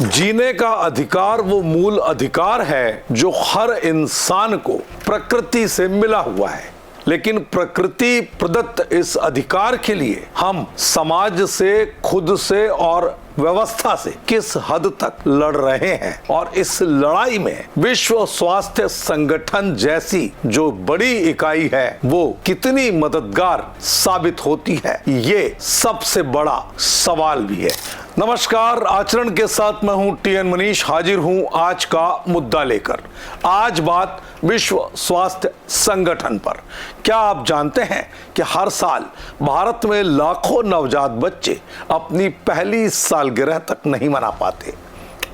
जीने का अधिकार वो मूल अधिकार है जो हर इंसान को प्रकृति से मिला हुआ है, लेकिन प्रकृति प्रदत्त इस अधिकार के लिए हम समाज से, खुद से और व्यवस्था से किस हद तक लड़ रहे हैं और इस लड़ाई में विश्व स्वास्थ्य संगठन जैसी जो बड़ी इकाई है वो कितनी मददगार साबित होती है, ये सबसे बड़ा सवाल भी है। नमस्कार, आचरण के साथ मैं हूं टीएन मनीष, हाजिर हूं आज का मुद्दा लेकर। आज बात विश्व स्वास्थ्य संगठन पर। क्या आप जानते हैं कि हर साल भारत में लाखों नवजात बच्चे अपनी पहली सालगिरह तक नहीं मना पाते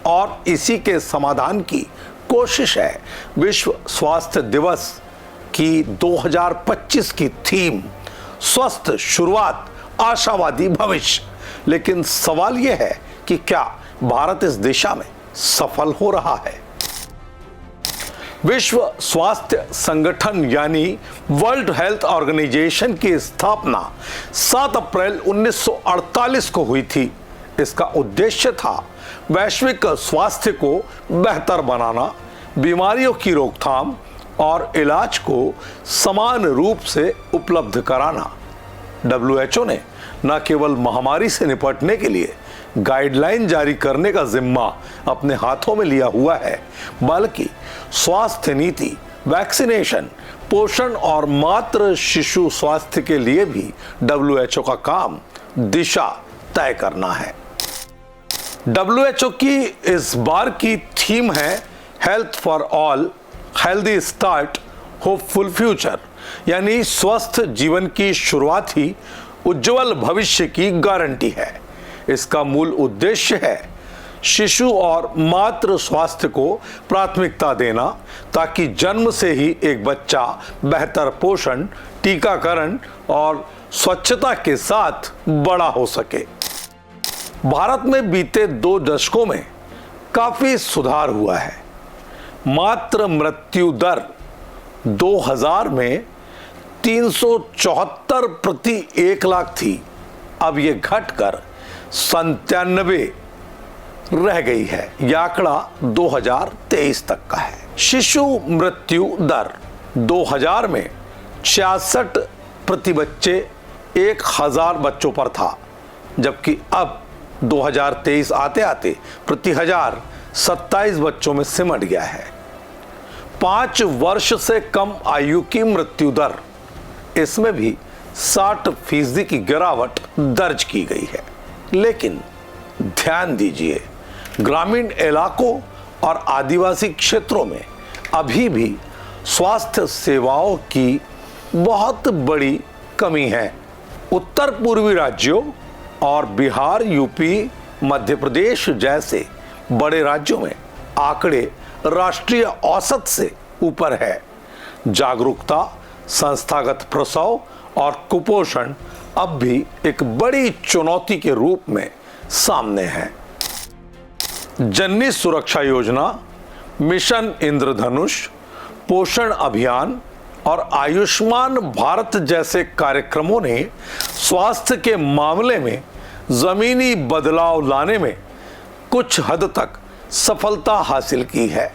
और इसी के समाधान की कोशिश है विश्व स्वास्थ्य दिवस की 2025 की थीम स्वस्थ शुरुआत, आशावादी भविष्य। लेकिन सवाल यह है कि क्या भारत इस दिशा में सफल हो रहा है? विश्व स्वास्थ्य संगठन यानी वर्ल्ड हेल्थ ऑर्गेनाइजेशन की स्थापना 7 अप्रैल 1948 को हुई थी। इसका उद्देश्य था वैश्विक स्वास्थ्य को बेहतर बनाना, बीमारियों की रोकथाम और इलाज को समान रूप से उपलब्ध कराना। WHO ने न केवल महामारी से निपटने के लिए गाइडलाइन जारी करने का जिम्मा अपने हाथों में लिया हुआ है, बल्कि स्वास्थ्य नीति, वैक्सीनेशन, पोषण और मातृ शिशु स्वास्थ्य के लिए भी WHO का काम दिशा तय करना है। WHO की इस बार की थीम है health for all, healthy start, hopeful future, यानी स्वस्थ जीवन की शुरुआत ही उज्जवल भविष्य की गारंटी है। इसका मूल उद्देश्य है शिशु और मातृ स्वास्थ्य को प्राथमिकता देना, ताकि जन्म से ही एक बच्चा बेहतर पोषण, टीकाकरण और स्वच्छता के साथ बड़ा हो सके। भारत में बीते 2 दशकों में काफी सुधार हुआ है। मातृ मृत्यु दर 2000 में 374 प्रति 1 लाख थी, अब ये घटकर 97 रह गई है। यह आंकड़ा 2023 तक का है। शिशु मृत्यु दर 2000 में 66 प्रति बच्चे 1000 बच्चों पर था, जबकि अब 2023 आते आते प्रति 1000 27 बच्चों में सिमट गया है। 5 वर्ष से कम आयु की मृत्यु दर, इसमें भी 60% की गिरावट दर्ज की गई है। लेकिन ध्यान दीजिए, ग्रामीण इलाकों और आदिवासी क्षेत्रों में अभी भी स्वास्थ्य सेवाओं की बहुत बड़ी कमी है। उत्तर पूर्वी राज्यों और बिहार, यूपी, मध्य प्रदेश जैसे बड़े राज्यों में आंकड़े राष्ट्रीय औसत से ऊपर है। जागरूकता, संस्थागत प्रसव और कुपोषण अब भी एक बड़ी चुनौती के रूप में सामने है। जननी सुरक्षा योजना, मिशन इंद्रधनुष, पोषण अभियान और आयुष्मान भारत जैसे कार्यक्रमों ने स्वास्थ्य के मामले में जमीनी बदलाव लाने में कुछ हद तक सफलता हासिल की है।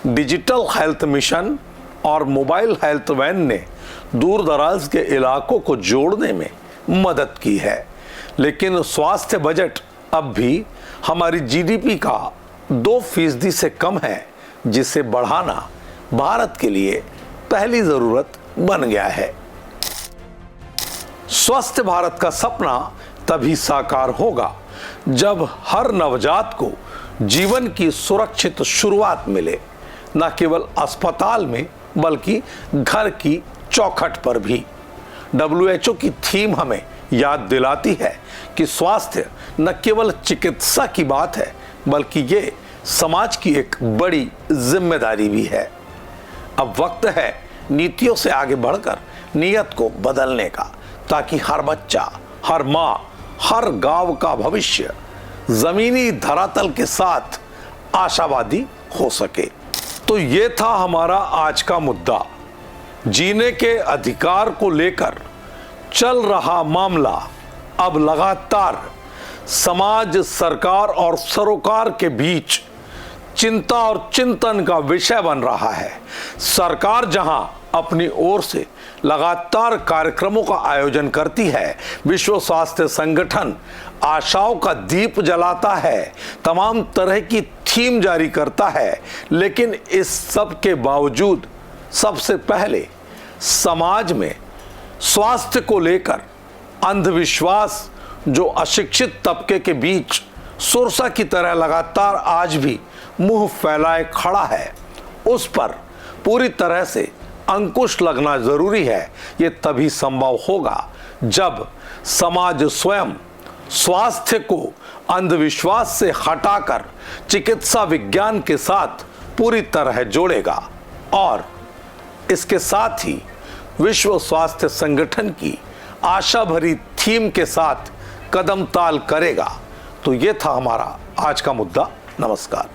डिजिटल हेल्थ मिशन और मोबाइल हेल्थ वैन ने दूर दराज के इलाकों को जोड़ने में मदद की है, लेकिन स्वास्थ्य बजट अब भी हमारी जीडीपी का 2% से कम है, जिसे बढ़ाना भारत के लिए पहली जरूरत बन गया है। स्वस्थ भारत का सपना तभी साकार होगा जब हर नवजात को जीवन की सुरक्षित शुरुआत मिले, न केवल अस्पताल में बल्कि घर की चौखट पर भी। WHO की थीम हमें याद दिलाती है कि स्वास्थ्य न केवल चिकित्सा की बात है, बल्कि ये समाज की एक बड़ी जिम्मेदारी भी है। अब वक्त है नीतियों से आगे बढ़कर नीयत को बदलने का, ताकि हर बच्चा, हर माँ, हर गांव का भविष्य जमीनी धरातल के साथ आशावादी हो सके। तो ये था हमारा आज का मुद्दा। जीने के अधिकार को लेकर चल रहा मामला अब लगातार समाज, सरकार और सरोकार के बीच चिंता और चिंतन का विषय बन रहा है। सरकार जहां अपनी ओर से लगातार कार्यक्रमों का आयोजन करती है, विश्व स्वास्थ्य संगठन आशाओं का दीप जलाता है, तमाम तरह की थीम जारी करता है, लेकिन इस सब के बावजूद सबसे पहले समाज में स्वास्थ्य को लेकर अंधविश्वास जो अशिक्षित तबके के बीच सुरसा की तरह लगातार आज भी मुंह फैलाए खड़ा है, उस पर पूरी तरह से अंकुश लगना जरूरी है। ये तभी संभव होगा जब समाज स्वयं स्वास्थ्य को अंधविश्वास से हटाकर चिकित्सा विज्ञान के साथ पूरी तरह जोड़ेगा और इसके साथ ही विश्व स्वास्थ्य संगठन की आशा भरी थीम के साथ कदम ताल करेगा। तो ये था हमारा आज का मुद्दा। नमस्कार।